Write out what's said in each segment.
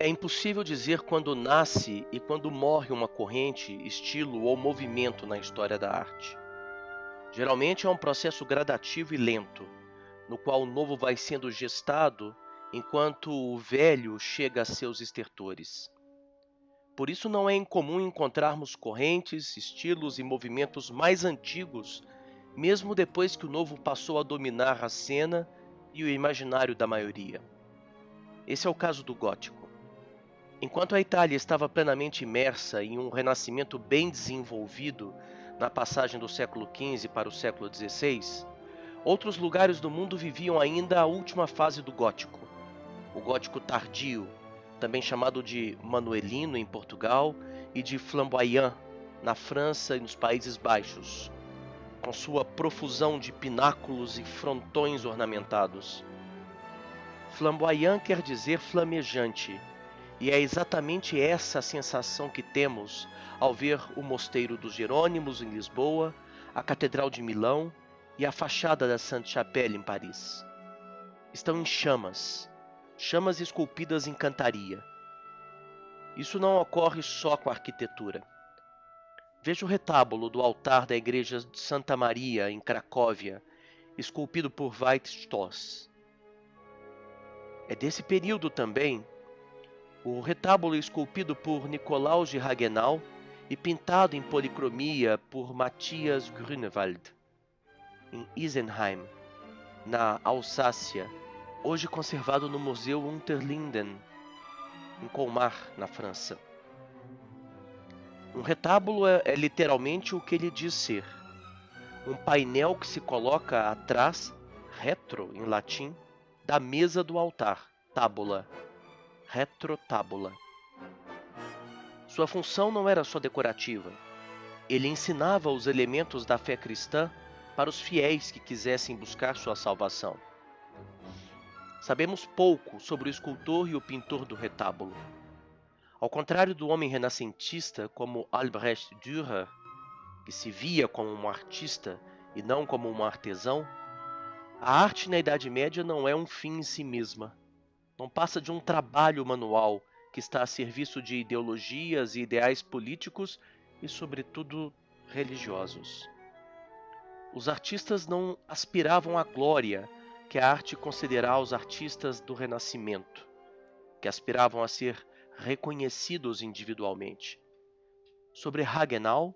É impossível dizer quando nasce e quando morre uma corrente, estilo ou movimento na história da arte. Geralmente é um processo gradativo e lento, no qual o novo vai sendo gestado enquanto o velho chega a seus estertores. Por isso não é incomum encontrarmos correntes, estilos e movimentos mais antigos, mesmo depois que o novo passou a dominar a cena e o imaginário da maioria. Esse é o caso do gótico. Enquanto a Itália estava plenamente imersa em um renascimento bem desenvolvido na passagem do século XV para o século XVI, outros lugares do mundo viviam ainda a última fase do gótico, o gótico tardio, também chamado de manuelino em Portugal e de flamboyant na França e nos Países Baixos, com sua profusão de pináculos e frontões ornamentados. Flamboyant quer dizer flamejante, e é exatamente essa a sensação que temos ao ver o Mosteiro dos Jerônimos em Lisboa, a Catedral de Milão e a fachada da Sainte-Chapelle em Paris. Estão em chamas, chamas esculpidas em cantaria. Isso não ocorre só com a arquitetura. Veja o retábulo do altar da igreja de Santa Maria, em Cracóvia, esculpido por Veit Stoss. É desse período também o retábulo esculpido por Nicolaus de Raguenau e pintado em policromia por Matthias Grünewald, em Isenheim, na Alsácia, hoje conservado no Museu Unterlinden, em Colmar, na França. Um retábulo é literalmente o que ele diz ser. Um painel que se coloca atrás, retro em latim, da mesa do altar, tábula, retrotábula. Sua função não era só decorativa. Ele ensinava os elementos da fé cristã para os fiéis que quisessem buscar sua salvação. Sabemos pouco sobre o escultor e o pintor do retábulo. Ao contrário do homem renascentista como Albrecht Dürer, que se via como um artista e não como um artesão, a arte na Idade Média não é um fim em si mesma. Não passa de um trabalho manual que está a serviço de ideologias e ideais políticos e, sobretudo, religiosos. Os artistas não aspiravam à glória que a arte concederá aos artistas do Renascimento, que aspiravam a ser reconhecidos individualmente. Sobre Raguenau,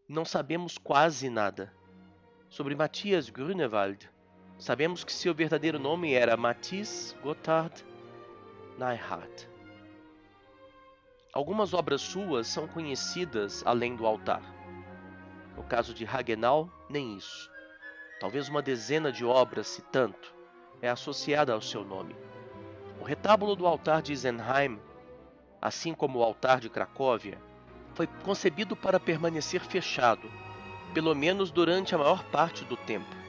não sabemos quase nada. Sobre Matthias Grünewald, sabemos que seu verdadeiro nome era Mathis Gotthard Neihart. Algumas obras suas são conhecidas além do altar. No caso de Raguenau, nem isso. Talvez uma dezena de obras, se tanto, é associada ao seu nome. O retábulo do altar de Isenheim, assim como o altar de Cracóvia, foi concebido para permanecer fechado, pelo menos durante a maior parte do tempo.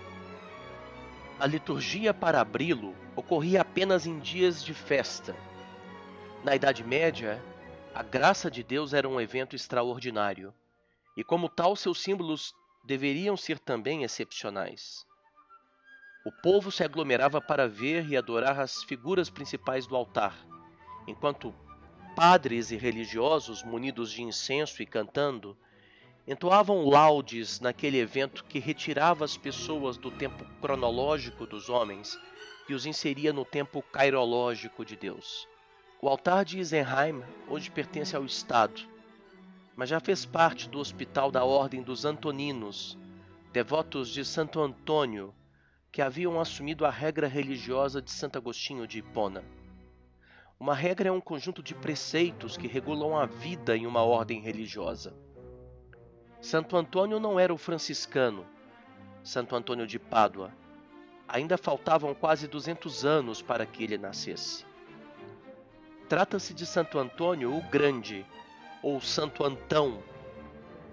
A liturgia para abri-lo ocorria apenas em dias de festa. Na Idade Média, a graça de Deus era um evento extraordinário, e como tal seus símbolos deveriam ser também excepcionais. O povo se aglomerava para ver e adorar as figuras principais do altar, enquanto padres e religiosos, munidos de incenso e cantando, entoavam laudes naquele evento que retirava as pessoas do tempo cronológico dos homens e os inseria no tempo cairológico de Deus. O altar de Isenheim hoje pertence ao Estado, mas já fez parte do hospital da Ordem dos Antoninos, devotos de Santo Antônio, que haviam assumido a regra religiosa de Santo Agostinho de Hipona. Uma regra é um conjunto de preceitos que regulam a vida em uma ordem religiosa. Santo Antônio não era o franciscano, Santo Antônio de Pádua. Ainda faltavam quase 200 anos para que ele nascesse. Trata-se de Santo Antônio o Grande, ou Santo Antão,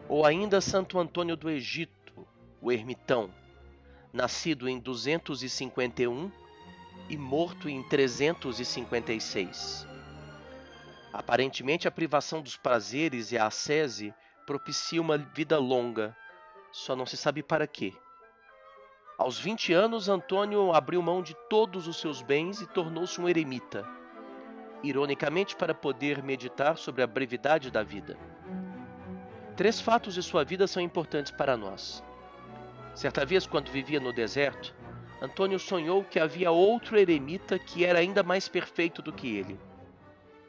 ou ainda Santo Antônio do Egito, o Ermitão, nascido em 251 e morto em 356. Aparentemente, a privação dos prazeres e a ascese propicia uma vida longa, só não se sabe para quê. Aos 20 anos, Antônio abriu mão de todos os seus bens e tornou-se um eremita. ironicamente para poder meditar sobre a brevidade da vida. 3 fatos de sua vida são importantes para nós. Certa vez, quando vivia no deserto, Antônio sonhou que havia outro eremita que era ainda mais perfeito do que ele,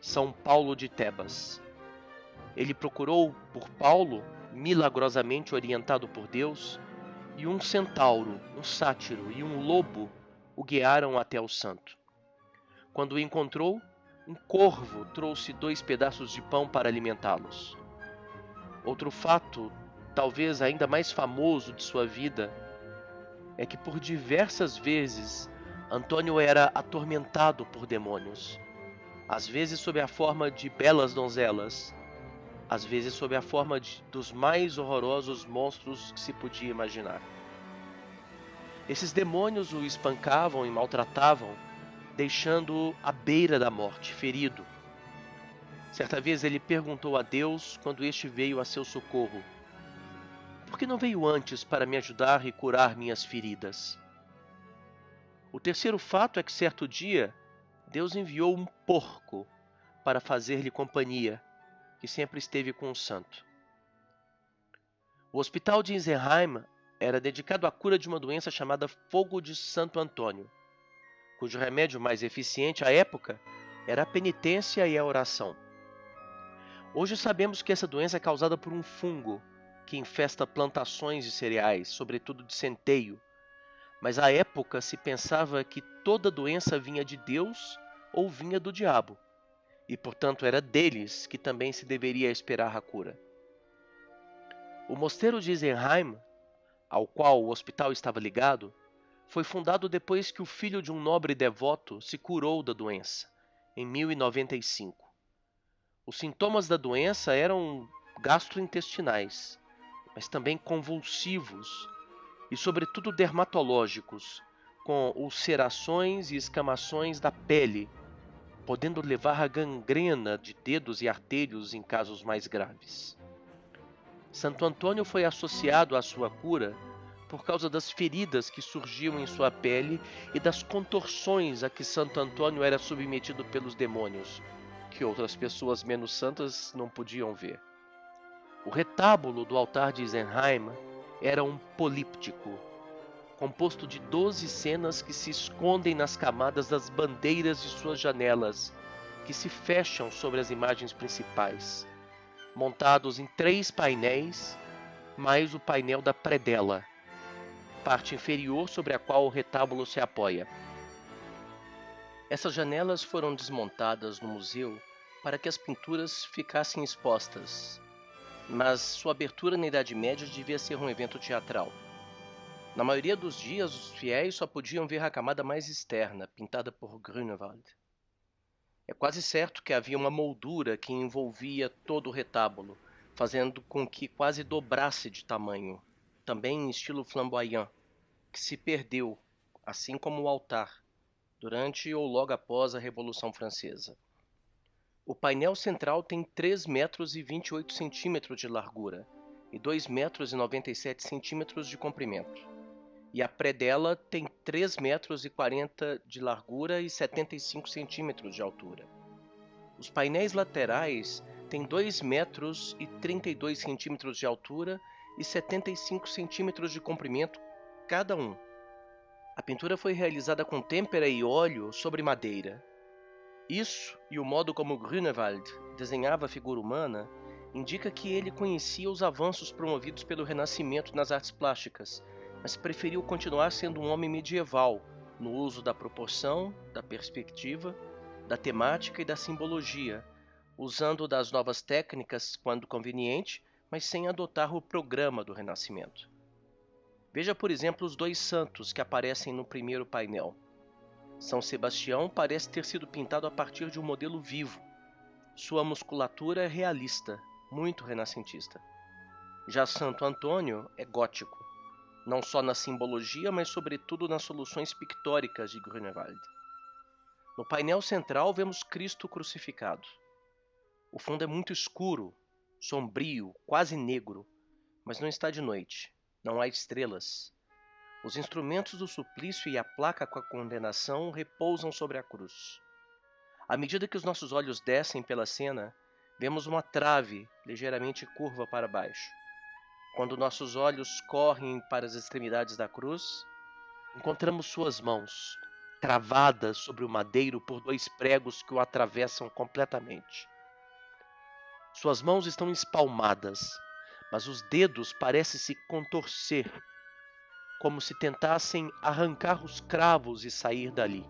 São Paulo de Tebas. Ele procurou por Paulo, milagrosamente orientado por Deus, e um centauro, um sátiro e um lobo o guiaram até o santo. Quando o encontrou, um corvo trouxe 2 pedaços de pão para alimentá-los. Outro fato, talvez ainda mais famoso de sua vida, é que por diversas vezes Antônio era atormentado por demônios, às vezes sob a forma de belas donzelas, às vezes sob a forma dos mais horrorosos monstros que se podia imaginar. Esses demônios o espancavam e maltratavam, deixando-o à beira da morte, ferido. Certa vez ele perguntou a Deus quando este veio a seu socorro: "Por que não veio antes para me ajudar e curar minhas feridas?" O terceiro fato é que certo dia Deus enviou um porco para fazer-lhe companhia, que sempre esteve com o santo. O hospital de Insenheim era dedicado à cura de uma doença chamada Fogo de Santo Antônio, cujo remédio mais eficiente à época era a penitência e a oração. Hoje sabemos que essa doença é causada por um fungo que infesta plantações de cereais, sobretudo de centeio, mas à época se pensava que toda doença vinha de Deus ou vinha do diabo, e portanto era deles que também se deveria esperar a cura. O mosteiro de Insenheim, ao qual o hospital estava ligado, foi fundado depois que o filho de um nobre devoto se curou da doença, em 1095. Os sintomas da doença eram gastrointestinais, mas também convulsivos e, sobretudo, dermatológicos, com ulcerações e escamações da pele, podendo levar à gangrena de dedos e artérios em casos mais graves. Santo Antônio foi associado à sua cura por causa das feridas que surgiam em sua pele e das contorções a que Santo Antônio era submetido pelos demônios, que outras pessoas menos santas não podiam ver. O retábulo do altar de Insenheim era um políptico, composto de 12 cenas que se escondem nas camadas das bandeiras de suas janelas, que se fecham sobre as imagens principais, montados em 3 painéis, mais o painel da predela, parte inferior sobre a qual o retábulo se apoia. Essas janelas foram desmontadas no museu para que as pinturas ficassem expostas, mas sua abertura na Idade Média devia ser um evento teatral. Na maioria dos dias, os fiéis só podiam ver a camada mais externa, pintada por Grünewald. É quase certo que havia uma moldura que envolvia todo o retábulo, fazendo com que quase dobrasse de tamanho, também em estilo flamboyant, que se perdeu, assim como o altar, durante ou logo após a Revolução Francesa. O painel central tem 3 metros e 28 centímetros de largura e 2 metros e 97 centímetros de comprimento. E a predela tem 3 metros e 40 de largura e 75 centímetros de altura. Os painéis laterais têm 2 metros e 32 centímetros de altura e 75 centímetros de comprimento cada um. A pintura foi realizada com têmpera e óleo sobre madeira. Isso e o modo como Grünewald desenhava a figura humana indica que ele conhecia os avanços promovidos pelo Renascimento nas artes plásticas, mas preferiu continuar sendo um homem medieval no uso da proporção, da perspectiva, da temática e da simbologia, usando das novas técnicas quando conveniente, mas sem adotar o programa do Renascimento. Veja, por exemplo, os 2 santos que aparecem no primeiro painel. São Sebastião parece ter sido pintado a partir de um modelo vivo. Sua musculatura é realista, muito renascentista. Já Santo Antônio é gótico, não só na simbologia, mas sobretudo nas soluções pictóricas de Grünewald. No painel central vemos Cristo crucificado. O fundo é muito escuro, sombrio, quase negro, mas não está de noite, não há estrelas. Os instrumentos do suplício e a placa com a condenação repousam sobre a cruz. À medida que os nossos olhos descem pela cena, vemos uma trave ligeiramente curva para baixo. Quando nossos olhos correm para as extremidades da cruz, encontramos suas mãos, cravadas sobre o madeiro por 2 pregos que o atravessam completamente. Suas mãos estão espalmadas, mas os dedos parecem se contorcer, como se tentassem arrancar os cravos e sair dali.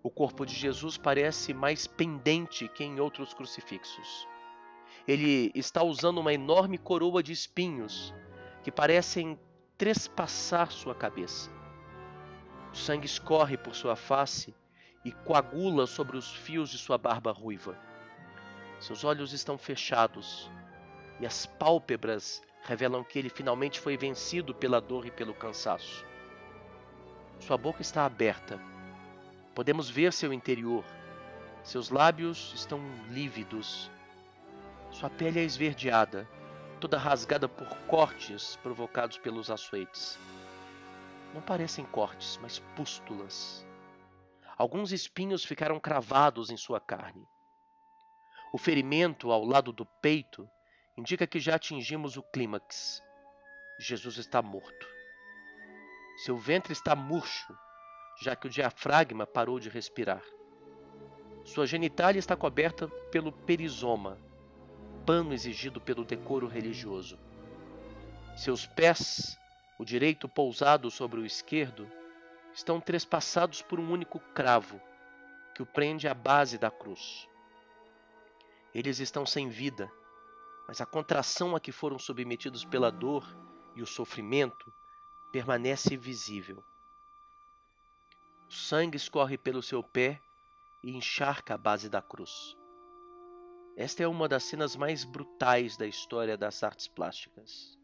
O corpo de Jesus parece mais pendente que em outros crucifixos. Ele está usando uma enorme coroa de espinhos que parecem trespassar sua cabeça. O sangue escorre por sua face e coagula sobre os fios de sua barba ruiva. Seus olhos estão fechados e as pálpebras revelam que ele finalmente foi vencido pela dor e pelo cansaço. Sua boca está aberta. Podemos ver seu interior. Seus lábios estão lívidos. Sua pele é esverdeada, toda rasgada por cortes provocados pelos açoites. Não parecem cortes, mas pústulas. Alguns espinhos ficaram cravados em sua carne. O ferimento ao lado do peito indica que já atingimos o clímax. Jesus está morto. Seu ventre está murcho, já que o diafragma parou de respirar. Sua genitália está coberta pelo perizoma, pano exigido pelo decoro religioso. Seus pés, o direito pousado sobre o esquerdo, estão trespassados por um único cravo que o prende à base da cruz. Eles estão sem vida, mas a contração a que foram submetidos pela dor e o sofrimento permanece visível. O sangue escorre pelo seu pé e encharca a base da cruz. Esta é uma das cenas mais brutais da história das artes plásticas.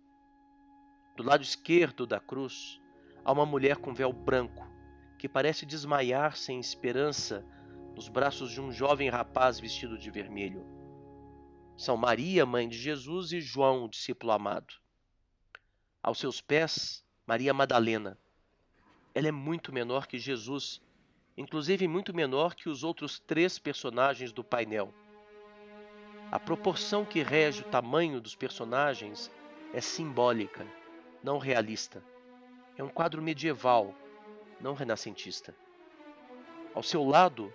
Do lado esquerdo da cruz, há uma mulher com véu branco, que parece desmaiar sem esperança nos braços de um jovem rapaz vestido de vermelho. São Maria, mãe de Jesus, e João, o discípulo amado. Aos seus pés, Maria Madalena. Ela é muito menor que Jesus, inclusive muito menor que os outros 3 personagens do painel. A proporção que rege o tamanho dos personagens é simbólica, não realista. É um quadro medieval, não renascentista. Ao seu lado,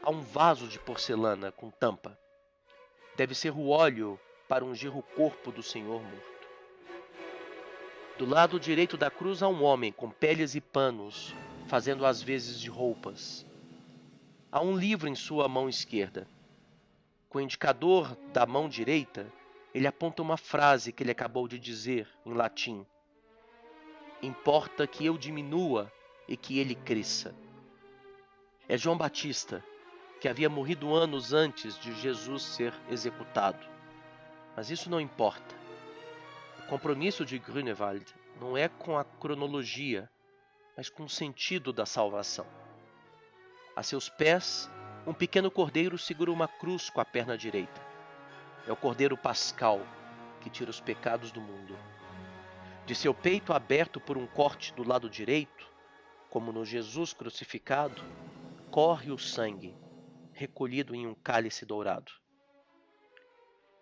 há um vaso de porcelana com tampa. Deve ser o óleo para ungir o corpo do Senhor morto. Do lado direito da cruz há um homem com peles e panos, fazendo às vezes de roupas. Há um livro em sua mão esquerda. Com o indicador da mão direita, ele aponta uma frase que ele acabou de dizer em latim. Importa que eu diminua e que ele cresça. É João Batista, que havia morrido anos antes de Jesus ser executado. Mas isso não importa. O compromisso de Grünewald não é com a cronologia, mas com o sentido da salvação. A seus pés, um pequeno cordeiro segura uma cruz com a perna direita. É o cordeiro pascal, que tira os pecados do mundo. De seu peito aberto por um corte do lado direito, como no Jesus crucificado, corre o sangue, recolhido em um cálice dourado.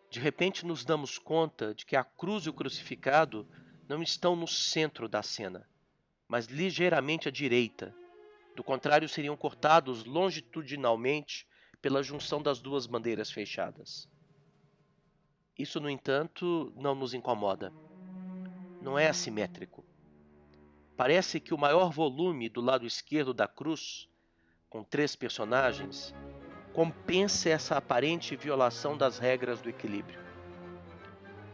De repente nos damos conta de que a cruz e o crucificado não estão no centro da cena, mas ligeiramente à direita. Do contrário, seriam cortados longitudinalmente pela junção das 2 bandeiras fechadas. Isso, no entanto, não nos incomoda. Não é assimétrico. Parece que o maior volume do lado esquerdo da cruz, com 3 personagens, compensa essa aparente violação das regras do equilíbrio.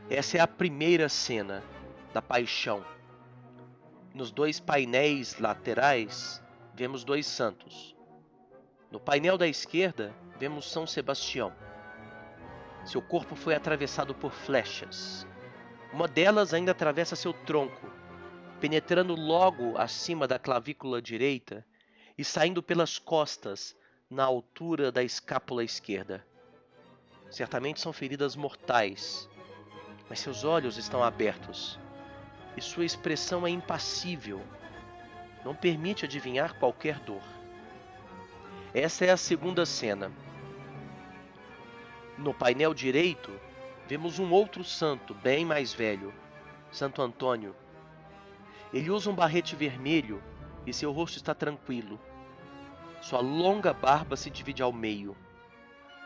Essa é a primeira cena da paixão. Nos 2 painéis laterais, vemos 2 santos. No painel da esquerda, vemos São Sebastião. Seu corpo foi atravessado por flechas. Uma delas ainda atravessa seu tronco, penetrando logo acima da clavícula direita e saindo pelas costas, na altura da escápula esquerda. Certamente são feridas mortais, mas seus olhos estão abertos e sua expressão é impassível. Não permite adivinhar qualquer dor. Essa é a segunda cena. No painel direito, vemos um outro santo, bem mais velho, Santo Antônio. Ele usa um barrete vermelho e seu rosto está tranquilo. Sua longa barba se divide ao meio.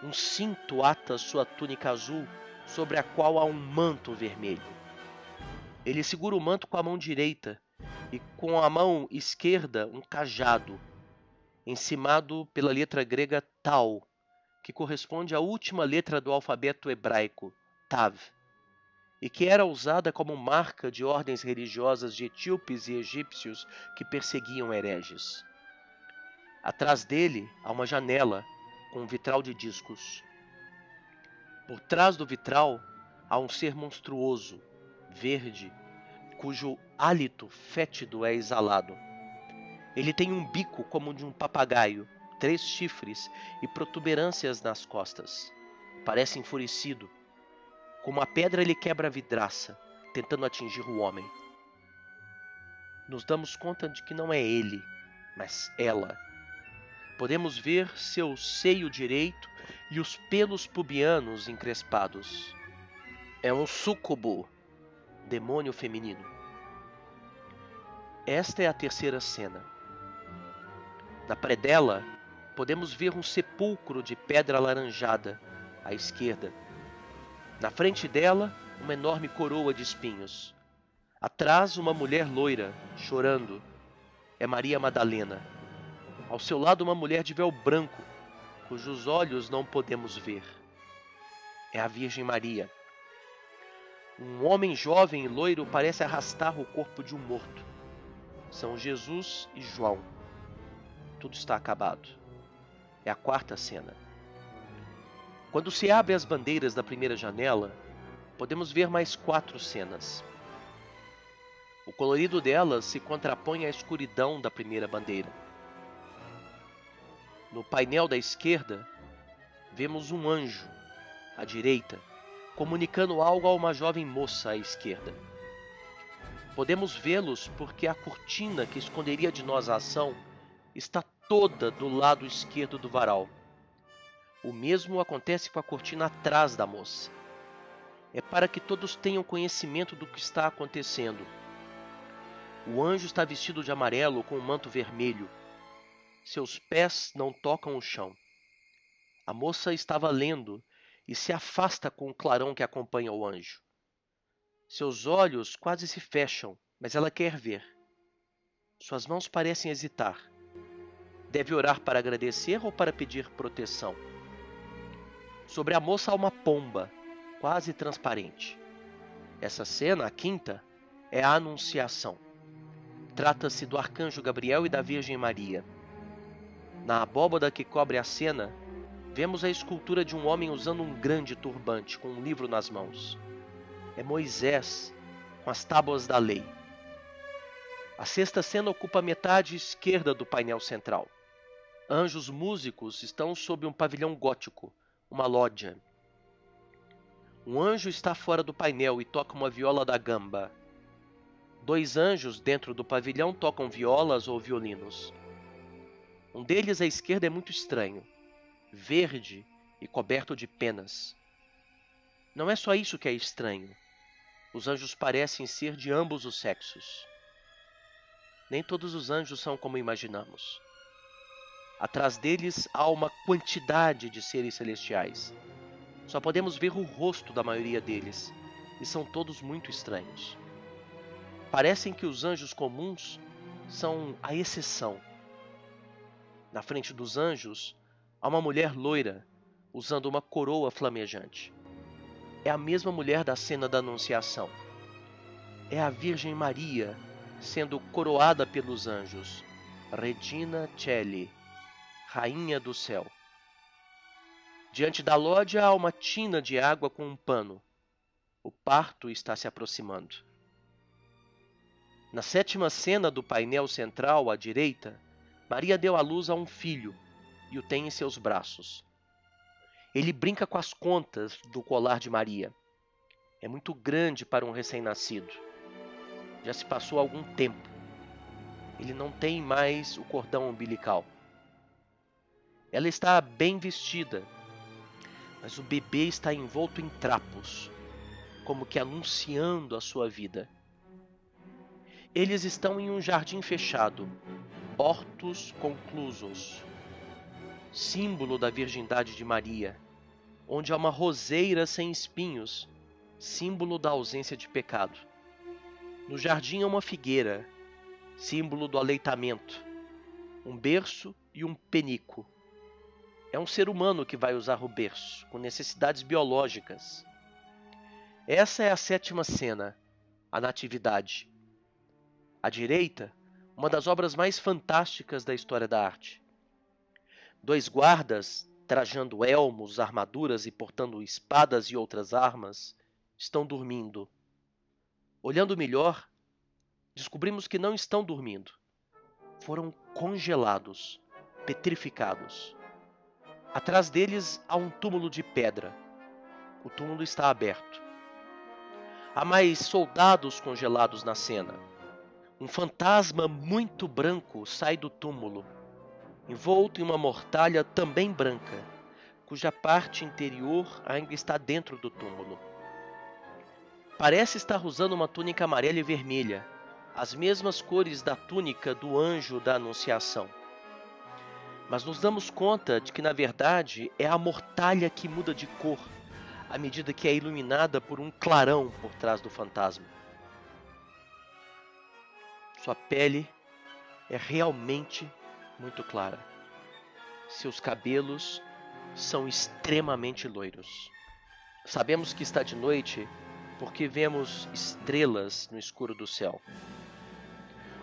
Um cinto ata sua túnica azul, sobre a qual há um manto vermelho. Ele segura o manto com a mão direita e com a mão esquerda um cajado, encimado pela letra grega Tau, que corresponde à última letra do alfabeto hebraico, Tav, e que era usada como marca de ordens religiosas de etíopes e egípcios que perseguiam hereges. Atrás dele há uma janela com um vitral de discos. Por trás do vitral há um ser monstruoso, verde, cujo hálito fétido é exalado. Ele tem um bico como o de um papagaio, 3 chifres e protuberâncias nas costas. Parece enfurecido. Com uma pedra ele quebra a vidraça, tentando atingir o homem. Nos damos conta de que não é ele, mas ela. Podemos ver seu seio direito e os pelos pubianos encrespados. É um súcubo, demônio feminino. Esta é a terceira cena. Na predela, podemos ver um sepulcro de pedra alaranjada, à esquerda. Na frente dela, uma enorme coroa de espinhos. Atrás, uma mulher loira, chorando. É Maria Madalena. Ao seu lado, uma mulher de véu branco, cujos olhos não podemos ver. É a Virgem Maria. Um homem jovem e loiro parece arrastar o corpo de um morto. São Jesus e João. Tudo está acabado. É a quarta cena. Quando se abrem as bandeiras da primeira janela, podemos ver mais 4 cenas. O colorido delas se contrapõe à escuridão da primeira bandeira. No painel da esquerda, vemos um anjo, à direita, comunicando algo a uma jovem moça à esquerda. Podemos vê-los porque a cortina que esconderia de nós a ação está toda do lado esquerdo do varal. O mesmo acontece com a cortina atrás da moça. É para que todos tenham conhecimento do que está acontecendo. O anjo está vestido de amarelo com um manto vermelho. Seus pés não tocam o chão. A moça estava lendo e se afasta com o clarão que acompanha o anjo. Seus olhos quase se fecham, mas ela quer ver. Suas mãos parecem hesitar. Deve orar para agradecer ou para pedir proteção? Sobre a moça há uma pomba, quase transparente. Essa cena, a quinta, é a Anunciação. Trata-se do arcanjo Gabriel e da Virgem Maria. Na abóbada que cobre a cena, vemos a escultura de um homem usando um grande turbante, com um livro nas mãos. É Moisés, com as tábuas da lei. A sexta cena ocupa a metade esquerda do painel central. Anjos músicos estão sob um pavilhão gótico, uma lógia. Um anjo está fora do painel e toca uma viola da gamba. 2 anjos dentro do pavilhão tocam violas ou violinos. Um deles à esquerda é muito estranho, verde e coberto de penas. Não é só isso que é estranho. Os anjos parecem ser de ambos os sexos. Nem todos os anjos são como imaginamos. Atrás deles há uma quantidade de seres celestiais. Só podemos ver o rosto da maioria deles, e são todos muito estranhos. Parecem que os anjos comuns são a exceção. Na frente dos anjos, há uma mulher loira, usando uma coroa flamejante. É a mesma mulher da cena da Anunciação. É a Virgem Maria, sendo coroada pelos anjos, Regina Coeli, Rainha do Céu. Diante da lógia há uma tina de água com um pano. O parto está se aproximando. Na sétima cena do painel central, à direita, Maria deu à luz a um filho e o tem em seus braços. Ele brinca com as contas do colar de Maria. É muito grande para um recém-nascido. Já se passou algum tempo. Ele não tem mais o cordão umbilical. Ela está bem vestida, mas o bebê está envolto em trapos, como que anunciando a sua vida. Eles estão em um jardim fechado, hortus conclusos, símbolo da virgindade de Maria, onde há uma roseira sem espinhos, símbolo da ausência de pecado. No jardim há uma figueira, símbolo do aleitamento, um berço e um penico. É um ser humano que vai usar o berço, com necessidades biológicas. Essa é a sétima cena, a Natividade. À direita, uma das obras mais fantásticas da história da arte. 2 guardas, trajando elmos, armaduras e portando espadas e outras armas, estão dormindo. Olhando melhor, descobrimos que não estão dormindo. Foram congelados, petrificados. Atrás deles há um túmulo de pedra. O túmulo está aberto. Há mais soldados congelados na cena. Um fantasma muito branco sai do túmulo, envolto em uma mortalha também branca, cuja parte interior ainda está dentro do túmulo. Parece estar usando uma túnica amarela e vermelha, as mesmas cores da túnica do anjo da Anunciação. Mas nos damos conta de que, na verdade, é a mortalha que muda de cor, à medida que é iluminada por um clarão por trás do fantasma. Sua pele é realmente muito clara. Seus cabelos são extremamente loiros. Sabemos que está de noite porque vemos estrelas no escuro do céu.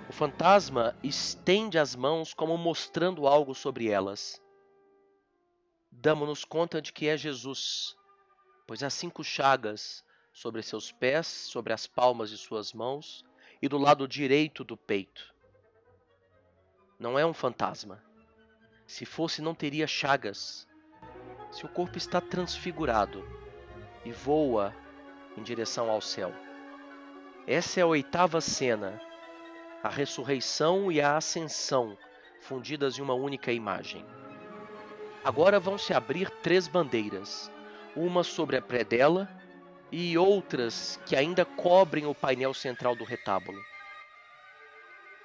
O fantasma estende as mãos como mostrando algo sobre elas. Damos-nos conta de que é Jesus, pois há 5 chagas sobre seus pés, sobre as palmas de suas mãos e do lado direito do peito. Não é um fantasma. Se fosse, não teria chagas. Seu corpo está transfigurado e voa em direção ao céu. Essa é a 8ª cena, a ressurreição e a ascensão fundidas em uma única imagem. Agora vão se abrir 3 bandeiras, uma sobre a predela e outras que ainda cobrem o painel central do retábulo.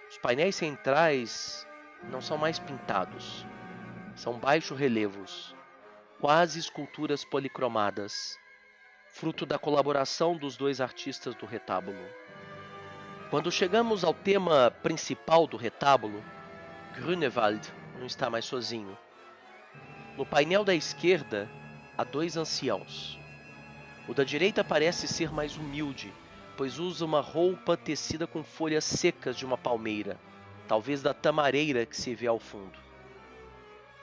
Os painéis centrais não são mais pintados, são baixo-relevos, quase esculturas policromadas, fruto da colaboração dos 2 artistas do retábulo. Quando chegamos ao tema principal do retábulo, Grünewald não está mais sozinho. No painel da esquerda, há 2 anciãos. O da direita parece ser mais humilde, pois usa uma roupa tecida com folhas secas de uma palmeira, talvez da tamareira que se vê ao fundo.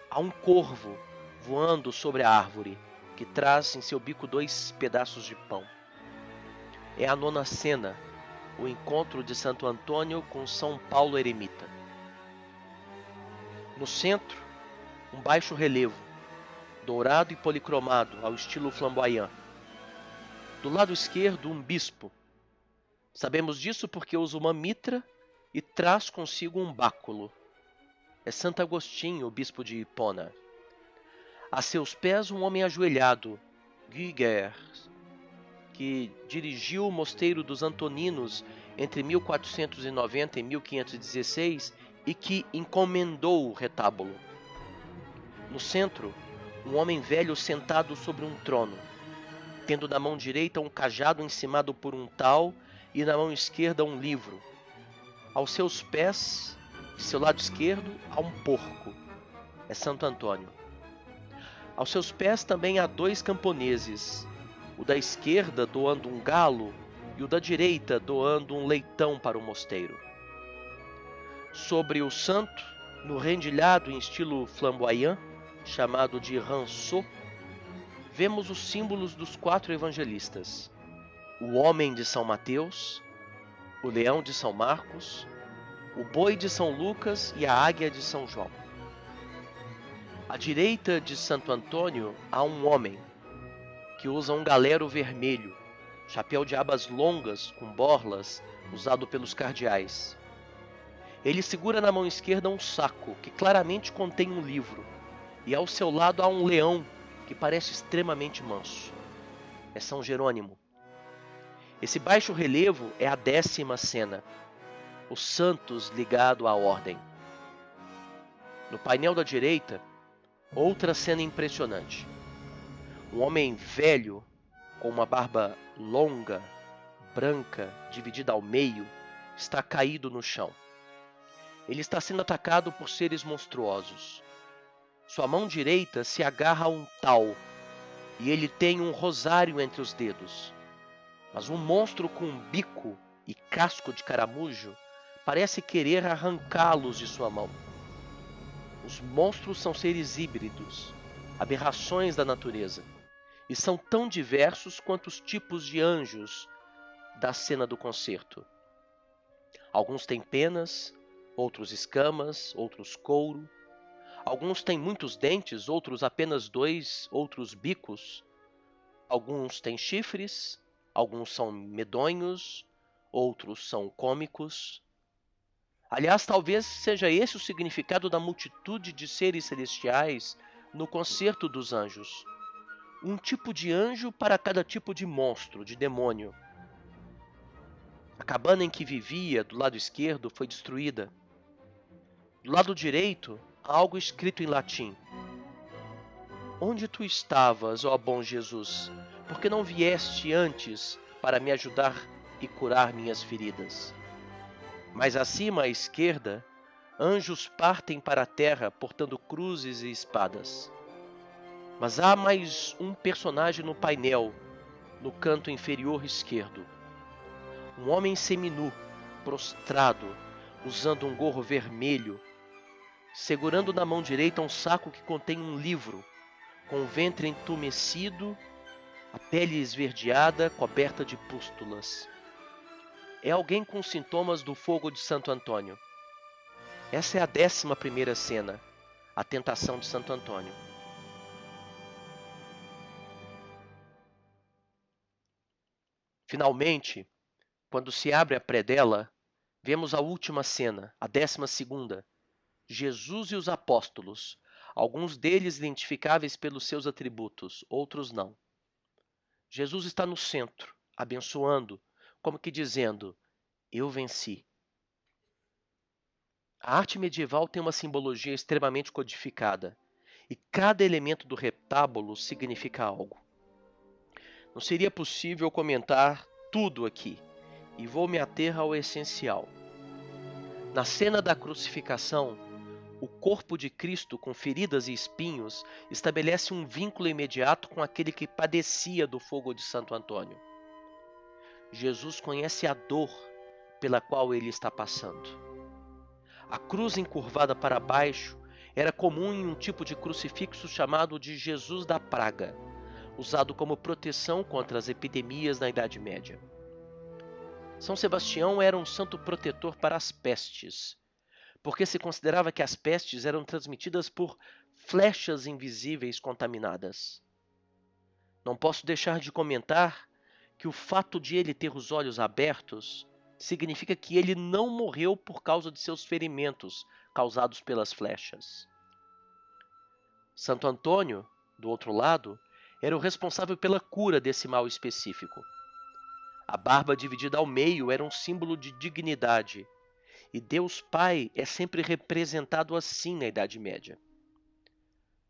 Há um corvo voando sobre a árvore, que traz em seu bico 2 pedaços de pão. É a 9ª cena, o encontro de Santo Antônio com São Paulo eremita. No centro, um baixo relevo, dourado e policromado ao estilo flamboyant. Do lado esquerdo, um bispo. Sabemos disso porque usa uma mitra e traz consigo um báculo. É Santo Agostinho, o bispo de Hipona. A seus pés, um homem ajoelhado, Güger, que dirigiu o mosteiro dos Antoninos entre 1490 e 1516 e que encomendou o retábulo. No centro, um homem velho sentado sobre um trono, tendo na mão direita um cajado encimado por um tal e na mão esquerda um livro. Aos seus pés, de seu lado esquerdo, há um porco. É Santo Antônio. Aos seus pés também há 2 camponeses, o da esquerda doando um galo e o da direita doando um leitão para o mosteiro. Sobre o santo, no rendilhado em estilo flamboyant, chamado de rançot, vemos os símbolos dos 4 evangelistas: o homem de São Mateus, o leão de São Marcos, o boi de São Lucas e a águia de São João. À direita de Santo Antônio há um homem que usa um galero vermelho, chapéu de abas longas com borlas usado pelos cardeais. Ele segura na mão esquerda um saco que claramente contém um livro. e ao seu lado há um leão que parece extremamente manso. É São Jerônimo. Esse baixo relevo é a 10ª cena, os santos ligado à ordem. No painel da direita, outra cena impressionante. Um homem velho, com uma barba longa, branca, dividida ao meio, está caído no chão. Ele está sendo atacado por seres monstruosos. Sua mão direita se agarra a um tal, e ele tem um rosário entre os dedos. Mas um monstro com um bico e casco de caramujo parece querer arrancá-los de sua mão. Os monstros são seres híbridos, aberrações da natureza, e são tão diversos quanto os tipos de anjos da cena do concerto. Alguns têm penas, outros escamas, outros couro. Alguns têm muitos dentes, outros apenas 2, outros bicos. Alguns têm chifres, alguns são medonhos, outros são cômicos. Aliás, talvez seja esse o significado da multitude de seres celestiais no concerto dos anjos. Um tipo de anjo para cada tipo de monstro, de demônio. A cabana em que vivia, do lado esquerdo, foi destruída. Do lado direito, há algo escrito em latim. Onde tu estavas, ó bom Jesus? Por que não vieste antes para me ajudar e curar minhas feridas? Mais acima à esquerda, anjos partem para a terra portando cruzes e espadas. Mas há mais um personagem no painel, no canto inferior esquerdo. Um homem seminu, prostrado, usando um gorro vermelho, segurando na mão direita um saco que contém um livro, com o ventre entumecido, a pele esverdeada, coberta de pústulas. É alguém com sintomas do fogo de Santo Antônio. Essa é a 11ª cena, a tentação de Santo Antônio. Finalmente, quando se abre a predela, vemos a última cena, a 12ª, Jesus e os apóstolos, alguns deles identificáveis pelos seus atributos, outros não. Jesus está no centro, abençoando, como que dizendo, eu venci. A arte medieval tem uma simbologia extremamente codificada, e cada elemento do retábulo significa algo. Não seria possível comentar tudo aqui, e vou me ater ao essencial. Na cena da crucificação, o corpo de Cristo, com feridas e espinhos, estabelece um vínculo imediato com aquele que padecia do fogo de Santo Antônio. Jesus conhece a dor pela qual ele está passando. A cruz encurvada para baixo era comum em um tipo de crucifixo chamado de Jesus da Praga, usado como proteção contra as epidemias na Idade Média. São Sebastião era um santo protetor para as pestes, porque se considerava que as pestes eram transmitidas por flechas invisíveis contaminadas. Não posso deixar de comentar que o fato de ele ter os olhos abertos significa que ele não morreu por causa de seus ferimentos causados pelas flechas. Santo Antônio, do outro lado, era o responsável pela cura desse mal específico. A barba dividida ao meio era um símbolo de dignidade, e Deus Pai é sempre representado assim na Idade Média.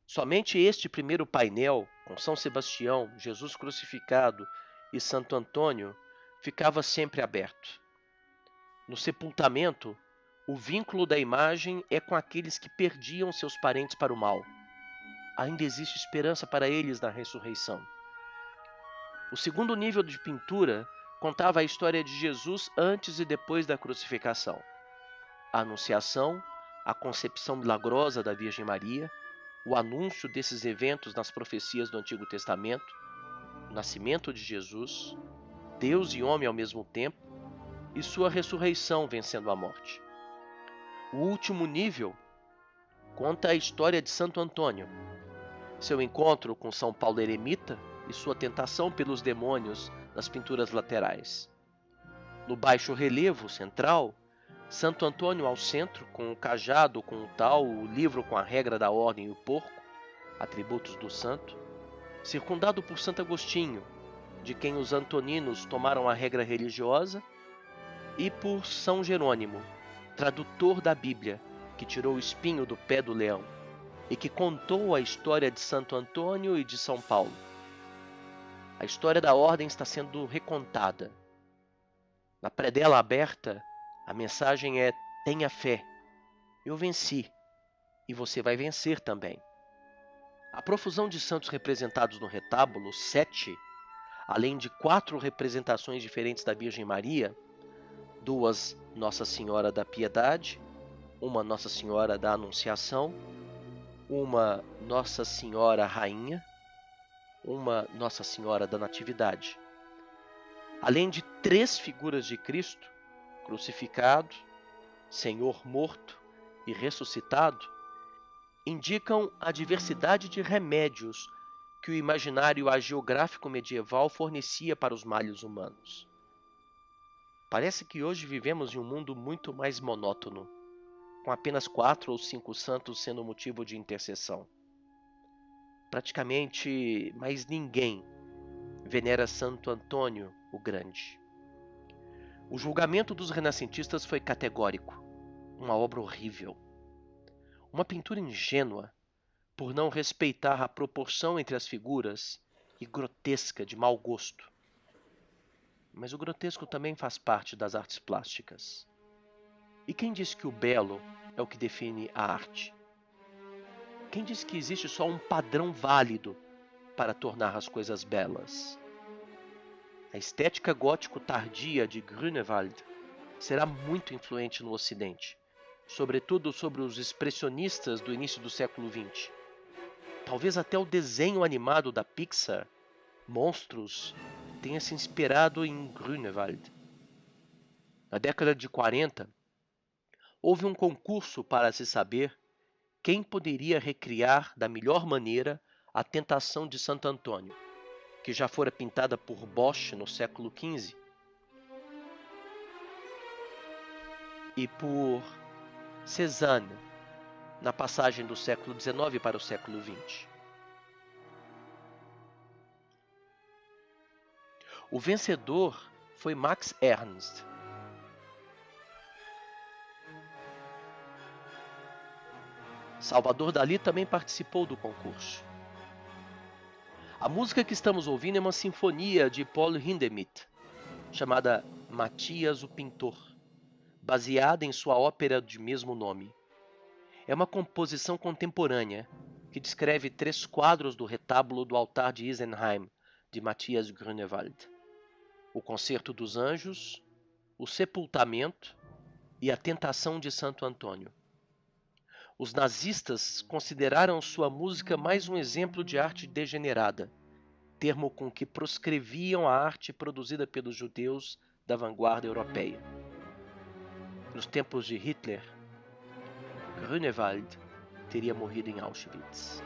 Somente este primeiro painel, com São Sebastião, Jesus crucificado e Santo Antônio, ficava sempre aberto. No sepultamento, o vínculo da imagem é com aqueles que perdiam seus parentes para o mal. Ainda existe esperança para eles na ressurreição. O segundo nível de pintura contava a história de Jesus antes e depois da crucificação. A Anunciação, a concepção milagrosa da Virgem Maria, o anúncio desses eventos nas profecias do Antigo Testamento, o nascimento de Jesus, Deus e homem ao mesmo tempo, e sua ressurreição vencendo a morte. O último nível conta a história de Santo Antônio, seu encontro com São Paulo Eremita e sua tentação pelos demônios nas pinturas laterais. No baixo relevo central, Santo Antônio ao centro, com o cajado com o tal, o livro com a regra da ordem e o porco, atributos do santo, circundado por Santo Agostinho, de quem os antoninos tomaram a regra religiosa, e por São Jerônimo, tradutor da Bíblia, que tirou o espinho do pé do leão e que contou a história de Santo Antônio e de São Paulo. A história da ordem está sendo recontada. Na predela aberta, a mensagem é: tenha fé, eu venci, e você vai vencer também. A profusão de santos representados no retábulo, 7, além de 4 representações diferentes da Virgem Maria, 2 Nossa Senhora da Piedade, uma Nossa Senhora da Anunciação, uma Nossa Senhora Rainha, uma Nossa Senhora da Natividade. Além de 3 figuras de Cristo, crucificado, Senhor morto e ressuscitado, indicam a diversidade de remédios que o imaginário hagiográfico medieval fornecia para os males humanos. Parece que hoje vivemos em um mundo muito mais monótono, com apenas 4 ou 5 santos sendo motivo de intercessão. Praticamente mais ninguém venera Santo Antônio o Grande. O julgamento dos renascentistas foi categórico, uma obra horrível. Uma pintura ingênua, por não respeitar a proporção entre as figuras, e grotesca, de mau gosto. Mas o grotesco também faz parte das artes plásticas. E quem diz que o belo é o que define a arte? Quem diz que existe só um padrão válido para tornar as coisas belas? A estética gótico tardia de Grünewald será muito influente no Ocidente, sobretudo sobre os expressionistas do início do século XX. Talvez até o desenho animado da Pixar, Monstros, tenha se inspirado em Grünewald. Na década de 40, houve um concurso para se saber quem poderia recriar da melhor maneira a Tentação de Santo Antônio, que já fora pintada por Bosch no século XV e por Cézanne na passagem do século XIX para o século XX. O vencedor foi Max Ernst. Salvador Dalí também participou do concurso. A música que estamos ouvindo é uma sinfonia de Paul Hindemith, chamada Matias o Pintor, baseada em sua ópera de mesmo nome. É uma composição contemporânea que descreve 3 quadros do retábulo do altar de Isenheim, de Matthias Grünewald: o Concerto dos Anjos, o Sepultamento e a Tentação de Santo Antônio. Os nazistas consideraram sua música mais um exemplo de arte degenerada, termo com que proscreviam a arte produzida pelos judeus da vanguarda europeia. Nos tempos de Hitler, Grünewald teria morrido em Auschwitz.